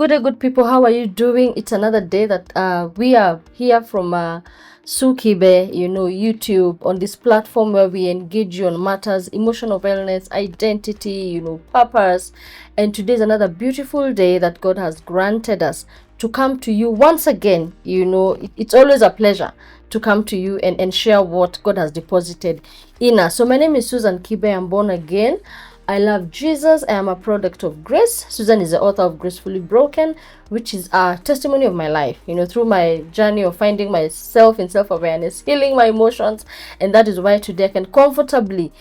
Good people, how are you doing? It's another day that we are here from Sukibe, YouTube, on this platform where we engage you on matters, emotional wellness, identity, purpose. And today is another beautiful day that God has granted us to come to you once again. It's always a pleasure to come to you and share what God has deposited in us. So my name is Susan Kibe. I'm born again. I love Jesus. I am a product of grace. Susan is the author of Gracefully Broken, which is a testimony of my life, through my journey of finding myself in self-awareness, healing my emotions. And that is why today I can comfortably,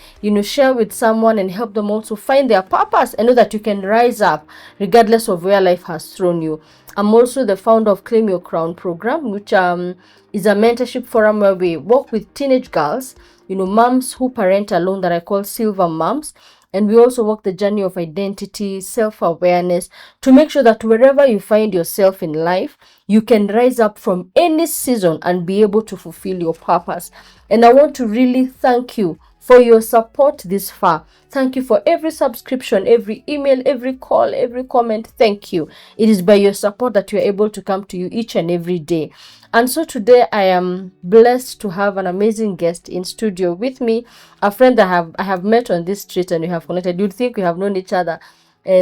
share with someone and help them also find their purpose and know that you can rise up regardless of where life has thrown you. I'm also the founder of Claim Your Crown program, which is a mentorship forum where we work with teenage girls, moms who parent alone, that I call Silver Moms. And we also walk the journey of identity, self-awareness, to make sure that wherever you find yourself in life, you can rise up from any season and be able to fulfill your purpose. And I want to really thank you for your support this far. Thank you for every subscription, every email, every call, every comment. Thank you. It is by your support that we are able to come to you each and every day. And so today I am blessed to have an amazing guest in studio with me, a friend that I have met on this street and we have connected. You'd think we have known each other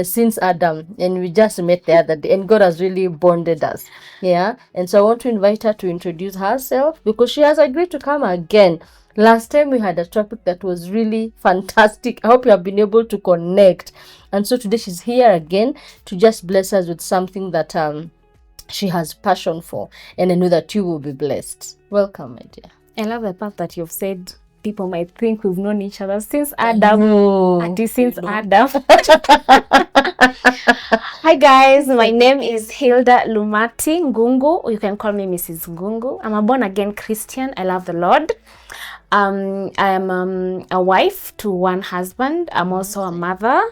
since Adam, and we just met the other day, and God has really bonded us. Yeah. And so I want to invite her to introduce herself because she has agreed to come again. Last time we had a topic that was really fantastic. I hope you have been able to connect. And so today she's here again to just bless us with something that she has passion for, and I know that you will be blessed. Welcome, my dear. I love the part that you've said people might think we've known each other since Adam. Adam. Hi guys, my name is Hilda Lumati Ngungu. You can call me Mrs. Ngungu. I'm a born again Christian. I love the Lord. I am a wife to one husband. I'm also a mother.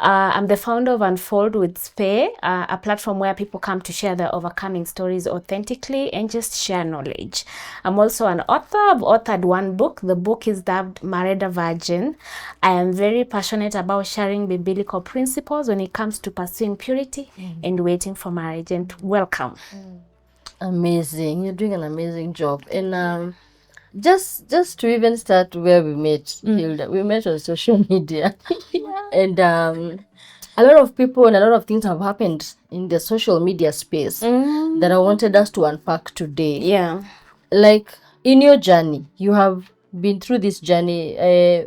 I'm the founder of Unfold with Spey, a platform where people come to share their overcoming stories authentically and just share knowledge. I'm also an author. I've authored one book. The book is dubbed Married a Virgin. I am very passionate about sharing biblical principles when it comes to pursuing purity and waiting for marriage. And welcome. Amazing. You're doing an amazing job. And just to even start where we met, Hilda, we met on social media. And a lot of people and a lot of things have happened in the social media space that I wanted us to unpack today. Yeah. Like in your journey, you have been through this journey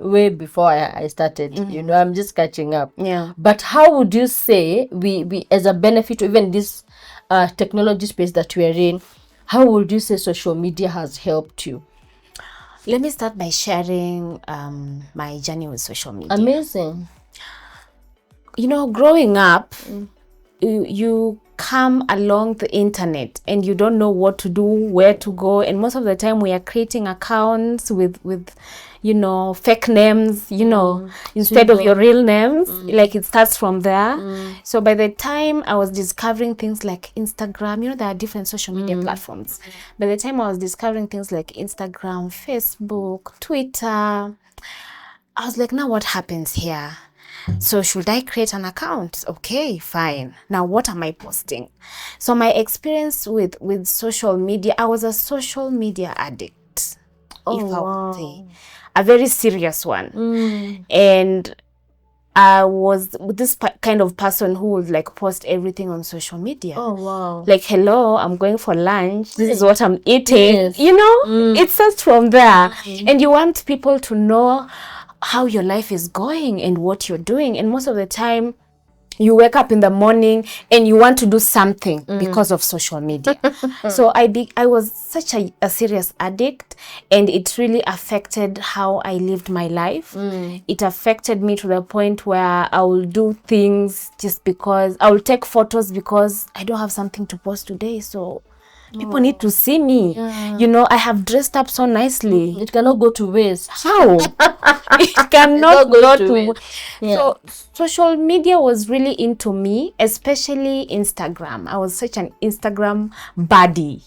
way before I started. I'm just catching up. Yeah. But how would you say we as a benefit, even this technology space that we are in, how would you say social media has helped you? Let me start by sharing my journey with social media. Amazing. Growing up, you come along the internet and you don't know what to do, where to go. And most of the time we are creating accounts with fake names, instead of your real names. Like it starts from there. So by the time I was discovering things like Instagram, there are different social media platforms. By the time I was discovering things like Instagram, Facebook, Twitter, I was like, now what happens here? So should I create an account? Okay, fine. Now what am I posting? So my experience with social media, I was a social media addict. If I would say. A very serious one. And I was this kind of person who would like post everything on social media. Oh, wow. Like, hello, I'm going for lunch. This is what I'm eating. Yes. It starts from there. And you want people to know how your life is going and what you're doing. And most of the time, you wake up in the morning and you want to do something because of social media. So I was such a serious addict, and it really affected how I lived my life. It affected me to the point where I will do things just because I will take photos because I don't have something to post today. So people need to see me. I have dressed up so nicely. It cannot go to waste. How? It cannot go to waste. Yeah. So social media was really into me, especially Instagram. I was such an Instagram baddie,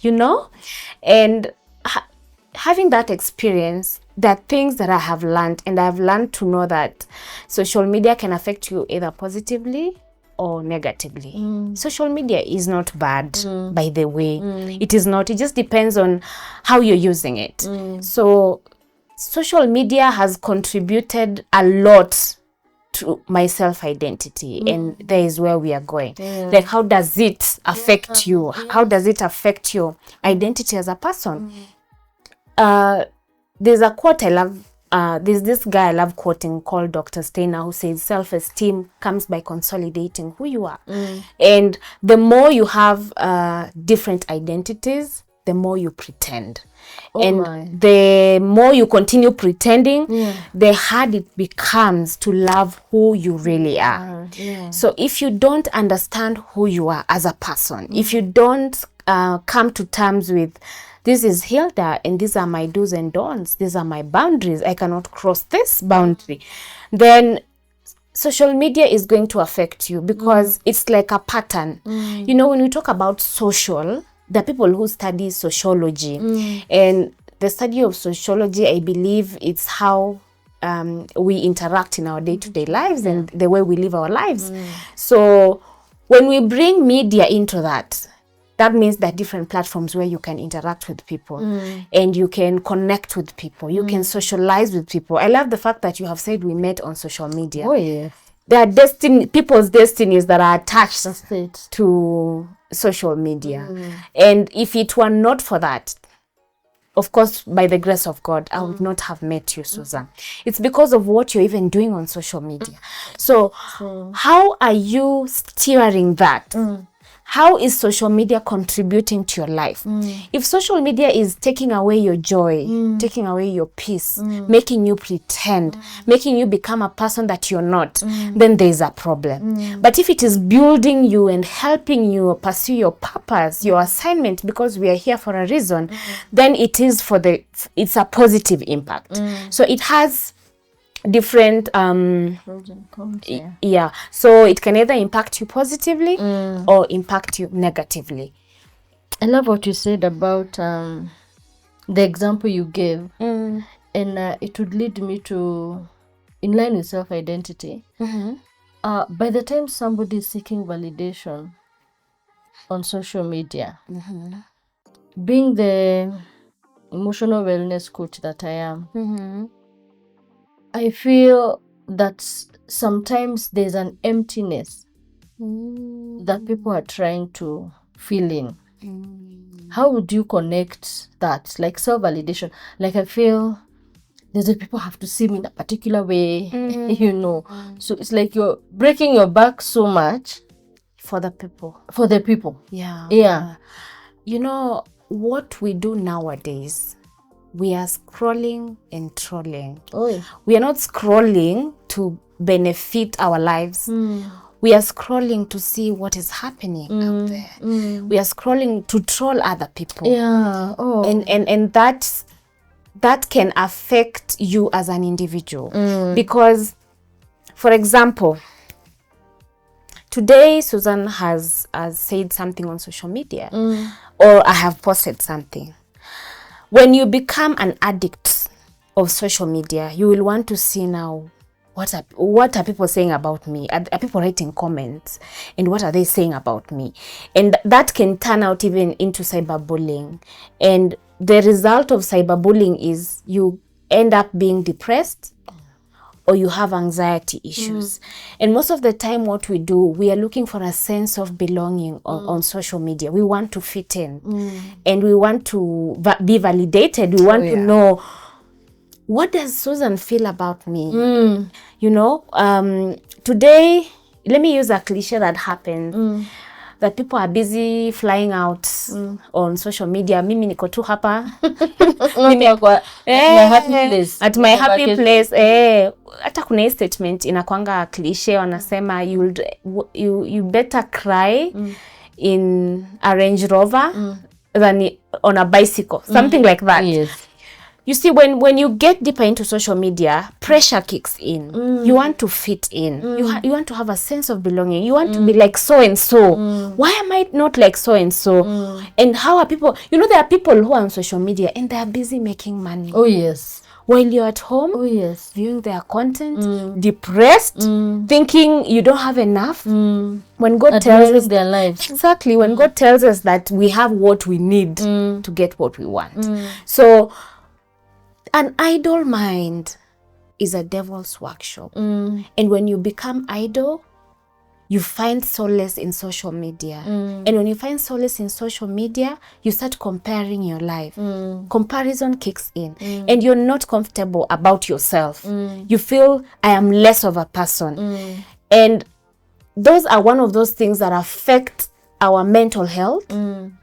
and having that experience, there are things that I have learned, and I've learned to know that social media can affect you either positively or negatively. Social media is not bad, by the way. It is not. It just depends on how you're using it. So social media has contributed a lot to my self-identity, and there is where we are going. Like, how does it affect you? How does it affect your identity as a person? There's a quote I love. There's this guy I love quoting called Dr. Steiner, who says self-esteem comes by consolidating who you are. And the more you have different identities, the more you pretend. The more you continue pretending, the harder it becomes to love who you really are. So if you don't understand who you are as a person, if you don't come to terms with, this is Hilda and these are my do's and don'ts, these are my boundaries, I cannot cross this boundary, then social media is going to affect you, because it's like a pattern. You know, when we talk about social, there are people who study sociology, and the study of sociology, I believe, it's how we interact in our day-to-day lives and the way we live our lives. So when we bring media into that, that means there are different platforms where you can interact with people and you can connect with people. You can socialize with people. I love the fact that you have said we met on social media. Oh, yeah. There are people's destinies that are attached to social media. And if it were not for that, of course, by the grace of God, I would not have met you, Susan. It's because of what you're even doing on social media. So how are you steering that? How is social media contributing to your life? If social media is taking away your joy, taking away your peace, making you pretend, making you become a person that you're not, then there's a problem. But if it is building you and helping you pursue your purpose, your assignment, because we are here for a reason, then it's a positive impact. So it has different so it can either impact you positively or impact you negatively. I love what you said about the example you gave, and it would lead me to, in line with self-identity, by the time somebody is seeking validation on social media, being the emotional wellness coach that I am, I feel that sometimes there's an emptiness that people are trying to fill in. How would you connect that? Like self-validation. Like, I feel there's people have to see me in a particular way, you know. So it's like you're breaking your back so much For the people. Yeah. You know, what we do nowadays, we are scrolling and trolling. We are not scrolling to benefit our lives. We are scrolling to see what is happening out there. We are scrolling to troll other people. And that can affect you as an individual. Because, for example, today Susan has said something on social media, or I have posted something. When you become an addict of social media, you will want to see now, what are people saying about me? Are people writing comments? And what are they saying about me? And that can turn out even into cyberbullying. And the result of cyberbullying is you end up being depressed, or you have anxiety issues. And most of the time what we do, we are looking for a sense of belonging on social media. We want to fit in, and we want to be validated. We want to know, what does Susan feel about me? You know, today, let me use a cliche that happens, that people are busy flying out on social media. Mimi niko tu hapa. At my happy place. Hata kuna statement inakwanga cliche, wanasema you better cry in a Range Rover than on a bicycle. Something like that. Yes. You see, when you get deeper into social media, pressure kicks in. You want to fit in. You want to have a sense of belonging. You want to be like so-and-so. Why am I not like so-and-so? And how are people... You know, there are people who are on social media and they are busy making money. Oh, yes. while you're at home, Oh yes. viewing their content, depressed, thinking you don't have enough. When God tells Admiring us their lives. exactly, when God tells us that we have what we need to get what we want. So an idle mind is a devil's workshop. And when you become idle, you find solace in social media. And when you find solace in social media, you start comparing your life. Comparison kicks in. And you're not comfortable about yourself. You feel, I am less of a person. And those are one of those things that affect our mental health,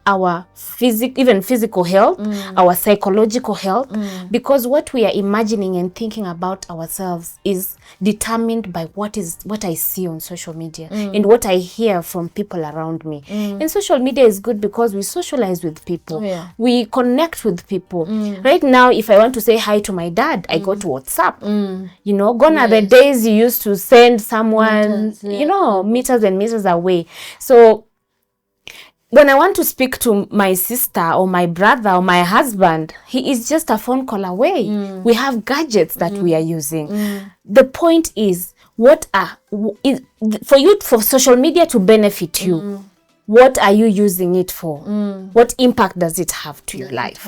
our physical health, our psychological health, because what we are imagining and thinking about ourselves is determined by what I see on social media and what I hear from people around me. And social media is good because we socialize with people. We connect with people. Right now, if I want to say hi to my dad, I go to WhatsApp. You know, gone are the days you used to send someone, you know, meters and meters away. So when I want to speak to my sister or my brother or my husband, he is just a phone call away. We have gadgets that we are using. The point is, for social media to benefit you, what are you using it for? What impact does it have to your life?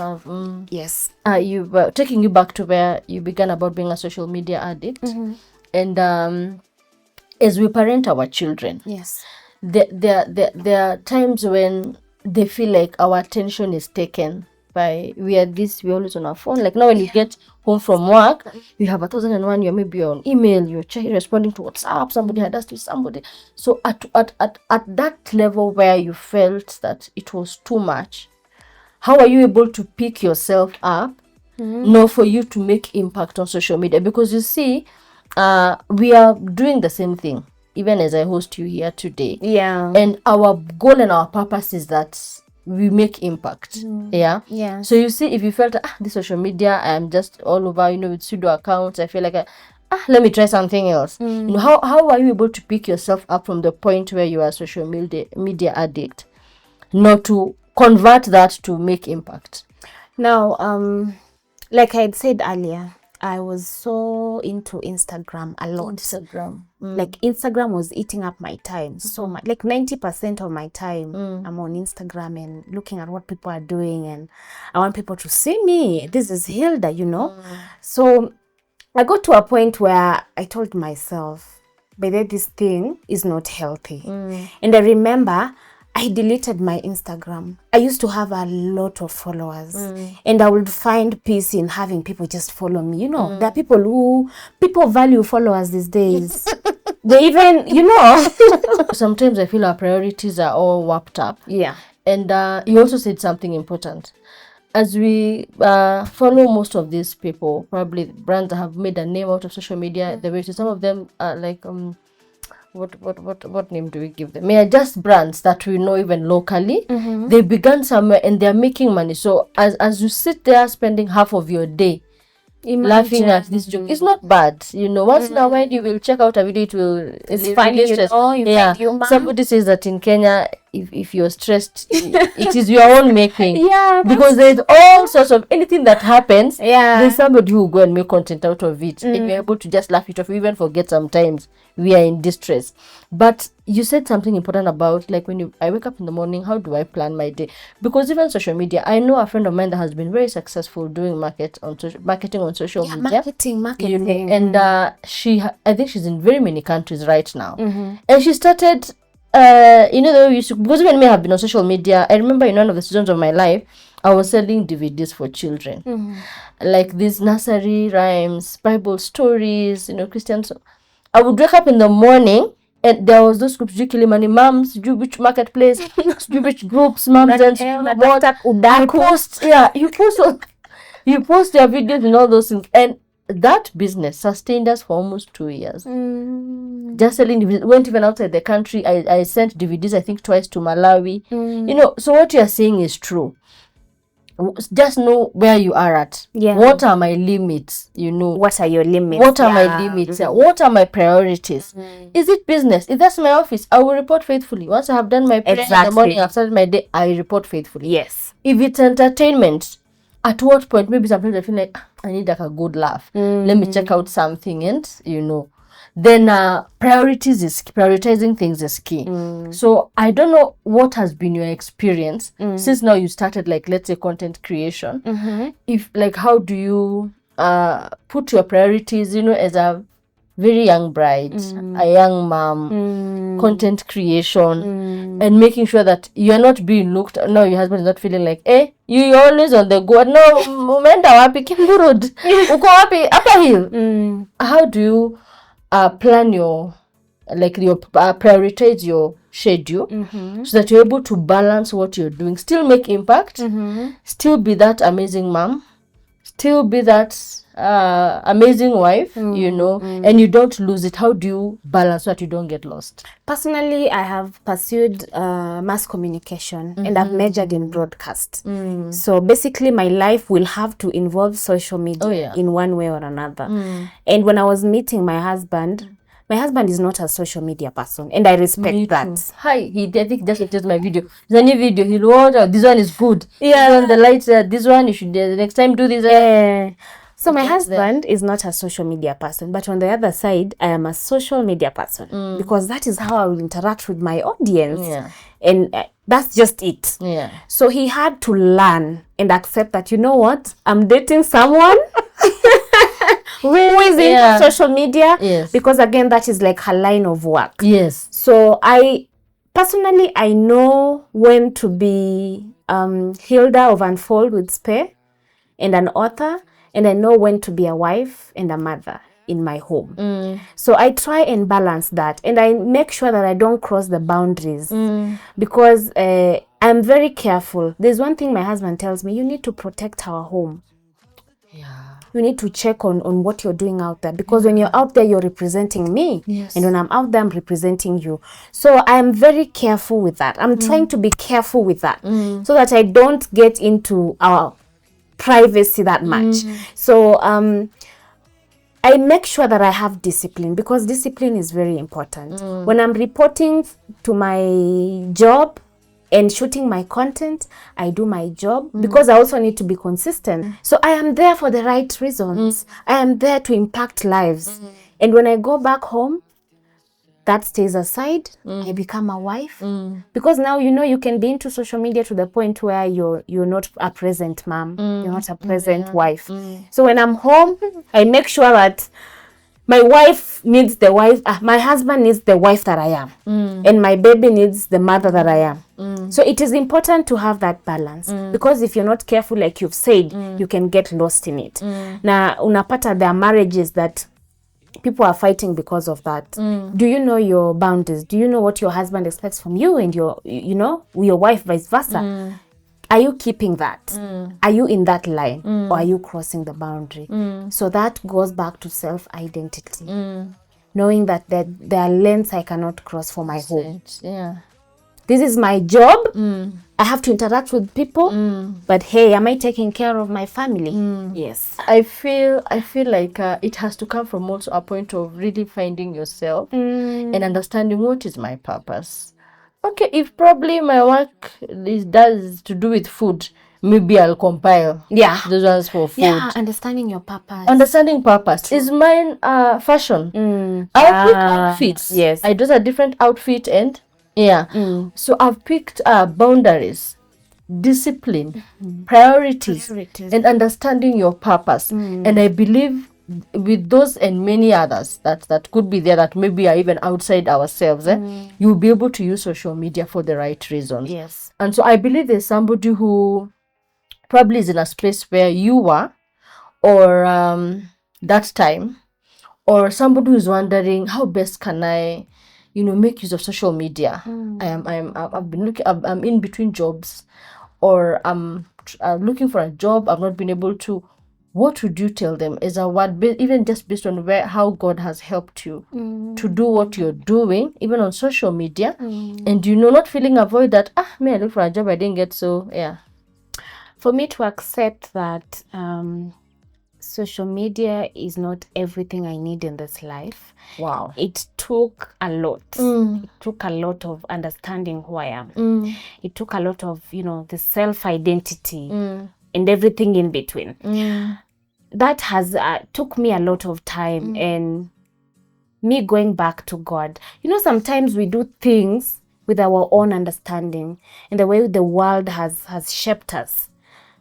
Yes. Taking you back to where you began about being a social media addict, and as we parent our children, Yes. there are times when they feel like our attention is taken by we're always on our phone. Like now when you get home from work, you have 1,001, you're maybe on email, you're responding to WhatsApp, somebody had asked you somebody. So at that level where you felt that it was too much, how are you able to pick yourself up, no, for you to make impact on social media? Because you see, we are doing the same thing, even as I host you here today. Yeah. And our goal and our purpose is that we make impact. Yeah. So you see, if you felt this social media, I'm just all over, you know, with pseudo accounts, I feel like let me try something else. You know, how are you able to pick yourself up from the point where you are a social media addict, not to convert that to make impact? Now, like I had said earlier, I was so into Instagram a lot. Like Instagram was eating up my time so much. Like 90% of my time I'm on Instagram and looking at what people are doing, and I want people to see me. This is Hilda, you know. So I got to a point where I told myself, by the way, this thing is not healthy. And I remember I deleted my Instagram. I used to have a lot of followers, and I would find peace in having people just follow me. You know, there are people value followers these days. They even, you know. Sometimes I feel our priorities are all warped up. Yeah. And you also said something important. As we follow most of these people, probably brands that have made a name out of social media, some of them are like what name do we give them? May I just brands that we know even locally. They began somewhere and they're making money. So as you sit there spending half of your day laughing at this joke, it's not bad, you know. Once in a while you will check out a video, it's funny, you know. Somebody says that in Kenya, if you're stressed, it is your own making. Because there's all sorts of anything that happens. There's somebody who will go and make content out of it, and you're able to just laugh it off. We even forget sometimes we are in distress. But you said something important about, like, when I wake up in the morning, how do I plan my day? Because even social media, I know a friend of mine that has been very successful doing marketing on social media. Marketing. You know, and I think she's in very many countries right now. And she started, you know, because even me, I have been on social media. I remember in one of the seasons of my life, I was selling DVDs for children, like these nursery rhymes, Bible stories, you know, Christian. I would wake up in the morning, and there was those groups, Kilimani Moms, Jewish Marketplace, Jewish groups, Moms and what. You post your videos and all those things, and that business sustained us for almost 2 years. Just selling DVDs. Went even outside the country. I sent DVDs, I think, twice to Malawi. You know, so what you are saying is true. Just know where you are at. What are my limits? You know, what are your limits? What are my limits? What are my priorities? Is it business? If that's my office, I will report faithfully. Once I have done my prayer in the morning, I've started my day, I report faithfully. Yes. If it's entertainment, at what point, maybe sometimes I feel like I need like a good laugh. Let me check out something, and then prioritizing things is key. So I don't know what has been your experience since now you started, like, let's say, content creation. If, like, how do you put your priorities, as a very young bride, a young mom, content creation, and making sure that you're not being looked at. No, your husband is not feeling like, you're always on the go. No, umeenda wapi Kimburud? Uko wapi? Upper Hill. How do you plan prioritize your schedule so that you're able to balance what you're doing, still make impact, still be that amazing mom, still be that amazing wife, and you don't lose it? How do you balance so that you don't get lost? Personally, I have pursued mass communication and I've majored in broadcast. So basically my life will have to involve social media in one way or another. And when I was meeting my husband is not a social media person, and I respect that. I think just watches my video. There's any video he'll watch, this one is good. Yeah, on the lights, this one you should the next time do this. So my husband is not a social media person, but on the other side, I am a social media person because that is how I will interact with my audience, and that's just it. So he had to learn and accept that, you know what, I'm dating someone who is in social media, because again, that is like her line of work. So I personally, I know when to be Hilda of Unfold with Spare and an author, and I know when to be a wife and a mother in my home. So I try and balance that, and I make sure that I don't cross the boundaries, because I'm very careful. There's one thing my husband tells me: you need to protect our home. You need to check on what you're doing out there, because when you're out there, you're representing me. And when I'm out there, I'm representing you. So I'm very careful with that. I'm trying to be careful with that, so that I don't get into our privacy that much. So I make sure that I have discipline, because discipline is very important. When I'm reporting to my job and shooting my content, I do my job because I also need to be consistent. So I am there for the right reasons. I am there to impact lives. And when I go back home, that stays aside. I become a wife, because now you can be into social media to the point where you're not a present mom, you're not a present wife. So when I'm home, I make sure that my wife needs the wife, my husband needs the wife that I am, and my baby needs the mother that I am. So it is important to have that balance, because if you're not careful, like you've said, you can get lost in it. Now, unapata, there are marriages that people are fighting because of that. Do you know your boundaries? Do you know what your husband expects from you and your wife, vice versa? Are you keeping that? Are you in that line, or are you crossing the boundary? So that goes back to self-identity, knowing that there are lanes I cannot cross for my home. This is my job. I have to interact with people, but hey, am I taking care of my family? Yes. I feel like it has to come from also a point of really finding yourself and understanding what is my purpose. Okay, if probably my work does to do with food, maybe I'll compile those ones for food. Yeah, understanding your purpose. Understanding purpose. Is mine fashion? I'll pick outfits. Yes. I do a different outfit, and so I've picked boundaries, discipline, priorities, and understanding your purpose. And I believe with those and many others that could be there, that maybe are even outside ourselves, you'll be able to use social media for the right reasons. Yes. And so I believe there's somebody who probably is in a space where you were, or that time, or somebody who's wondering, how best can I make use of social media? I've been looking, I'm in between jobs, or I'm looking for a job, I've not been able to. What would you tell them as a word, even just based on how God has helped you to do what you're doing, even on social media, and not feeling a void that, I look for a job, I didn't get, so for me to accept that social media is not everything I need in this life. Wow. It took a lot. It took a lot of understanding who I am. It took a lot of, the self-identity. and everything in between. That has took me a lot of time, and me going back to God. You know, sometimes we do things with our own understanding and the way the world has shaped us.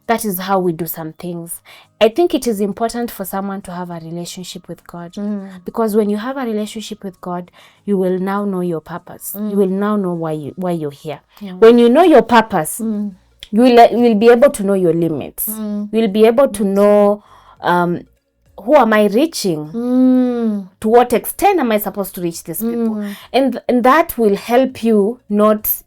That is how we do some things. I think it is important for someone to have a relationship with God, because when you have a relationship with God, you will now know your purpose. You will now know why you're here. When you know your purpose, you will be able to know your limits. You will be able to know who am I reaching? To what extent am I supposed to reach these people? And that will help you not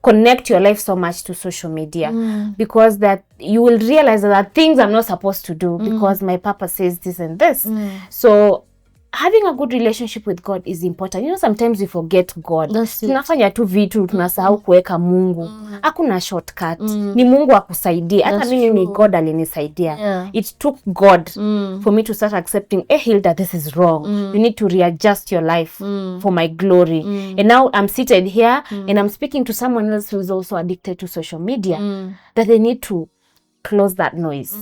connect your life so much to social media, because that you will realize that there are things I'm not supposed to do because my purpose says this and this. So having a good relationship with God is important. You know, sometimes we forget God. Tunafanya tu vitu, tunasahau kuweka Mungu. Hakuna shortcut. Ni Mungu akusaidie. Hata mimi ni God alinisaidia. It took God for me to start accepting, Hilda, this is wrong. You need to readjust your life for my glory. And now I'm seated here and I'm speaking to someone else who is also addicted to social media, that they need to close that noise.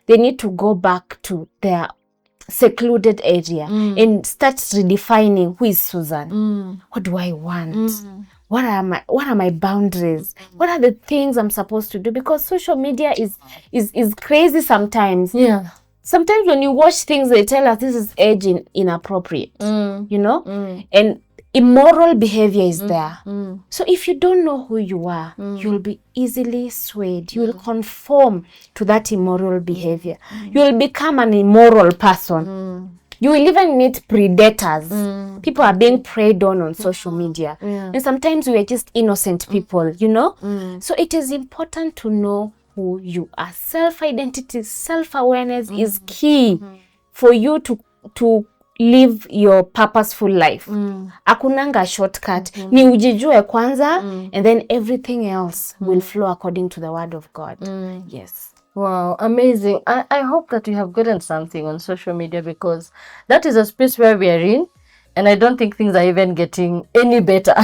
They need to go back to their secluded area and start redefining who is Susan. What do I want? What are my boundaries? What are the things I'm supposed to do? Because social media is crazy sometimes. Sometimes when you watch things, they tell us this is age inappropriate. You know? And immoral behavior is there. So if you don't know who you are, you'll be easily swayed. You will conform to that immoral behavior. You will become an immoral person. You will even meet predators. People are being preyed on social media. And sometimes we are just innocent people, you know? So it is important to know who you are. Self-identity, self-awareness is key for you to live your purposeful life. Akunanga shortcut. Ni ujijue kwanza, and then everything else will flow according to the word of God. Yes. Wow, amazing. I hope that you have gotten something on social media, because that is a space where we are in. And I don't think things are even getting any better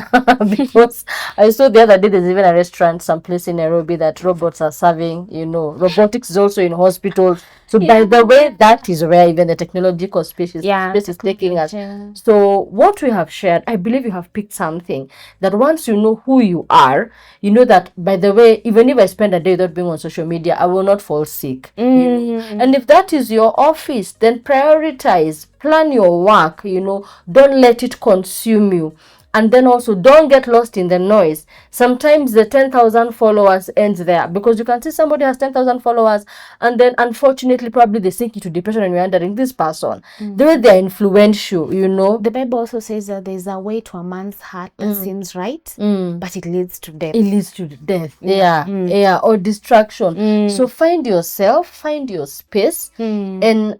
because I saw the other day there's even a restaurant someplace in Nairobi that robots are serving, you know, robotics is also in hospitals. So by the way, that is where even the technological space is taking us. So what we have shared, I believe you have picked something that once you know who you are, you know that, by the way, even if I spend a day without being on social media, I will not fall sick. You know? And if that is your office, then prioritize, plan your work, you know, don't let it consume you. And then also don't get lost in the noise. Sometimes the 10,000 followers ends there, because you can see somebody has 10,000 followers and then unfortunately probably they sink into depression and you're wondering, this person, the way they're influential, you know. The Bible also says that there's a way to a man's heart that seems right, but it leads to death. It leads to death. Or distraction. So find yourself, find your space, and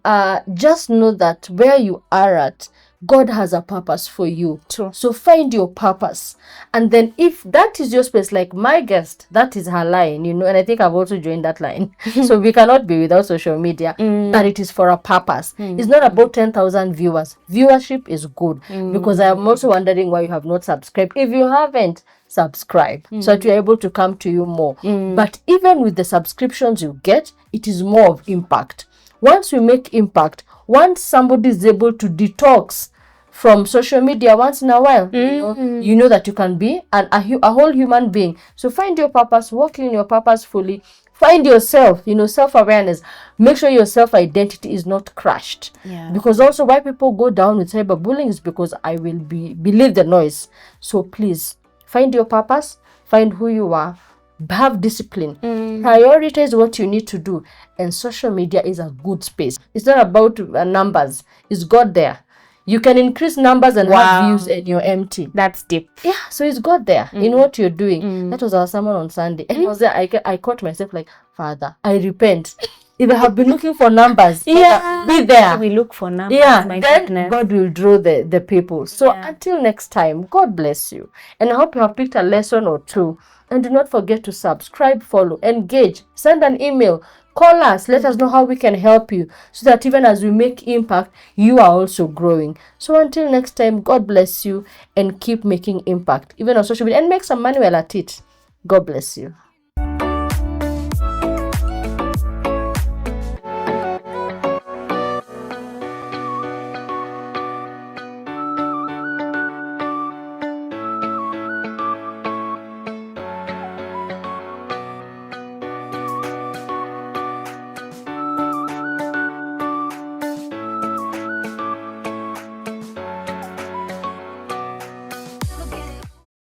just know that where you are at, God has a purpose for you. True. So find your purpose. And then if that is your space, like my guest, that is her line, you know, and I think I've also joined that line. So we cannot be without social media, but it is for a purpose. It's not about 10,000 viewers. Viewership is good, because I am also wondering why you have not subscribed. If you haven't, subscribe so that you're able to come to you more. But even with the subscriptions you get, it is more of impact. Once we make impact, once somebody is able to detox from social media once in a while, you know that you can be a whole human being. So find your purpose, walk in your purpose fully, find yourself, you know, self-awareness. Make sure your self-identity is not crushed. Because also why people go down with cyberbullying is because I will believe the noise. So please find your purpose, find who you are, have discipline, prioritize what you need to do, and social media is a good space. It's not about numbers. It's God there. You can increase numbers and have views and you're empty. That's deep. Yeah, so it's God there in what you're doing. That was our sermon on Sunday. And I was there, I caught myself like, Father, I repent. If I have been looking for numbers, be there. We look for numbers. My then goodness. God will draw the people. So until next time, God bless you. And I hope you have picked a lesson or two. And do not forget to subscribe, follow, engage, send an email, call us, let us know how we can help you, so that even as we make impact, you are also growing. So until next time, God bless you and keep making impact, even on social media, and make some money while at it. God bless you.